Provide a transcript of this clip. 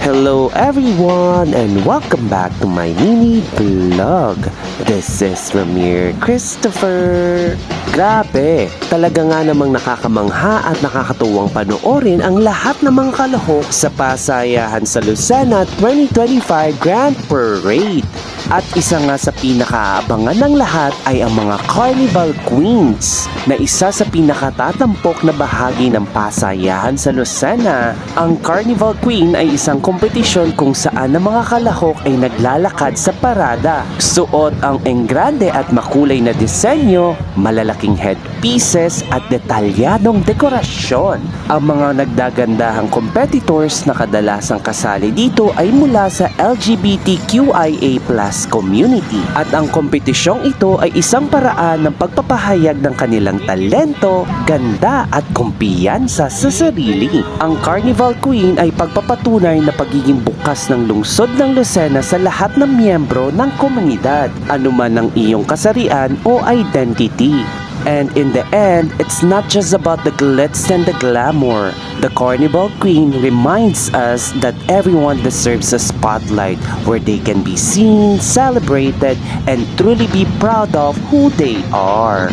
Hello everyone and welcome back to my mini vlog. This is Ramir Christopher. Grabe, talaga nga namang nakakamangha at nakakatuwang panoorin ang lahat ng mga kalahok sa pasayahan sa Lucena 2025 Grand Parade. At isa nga sa pinakaabangan ng lahat ay ang mga Carnival Queens na isa sa pinakatatampok na bahagi ng pasayahan sa Lucena. Ang Carnival Queen ay isang kompetisyon kung saan ang mga kalahok ay naglalakad sa parada. Suot ang enggrande at makulay na disenyo, malalaking headpieces at detalyadong dekorasyon. Ang mga nagdagandahang competitors na kadalasang kasali dito ay mula sa LGBTQIA+ community. At ang kompetisyong ito ay isang paraan ng pagpapahayag ng kanilang talento, ganda at kumpiyansa sa sarili. Ang Carnival Queen ay pagpapatunay na pagiging bukas ng lungsod ng Lucena sa lahat ng miyembro ng komunidad, anuman ang iyong kasarian o identity. And in the end, it's not just about the glitz and the glamour. The Carnival Queen reminds us that everyone deserves a spotlight where they can be seen, celebrated, and truly be proud of who they are.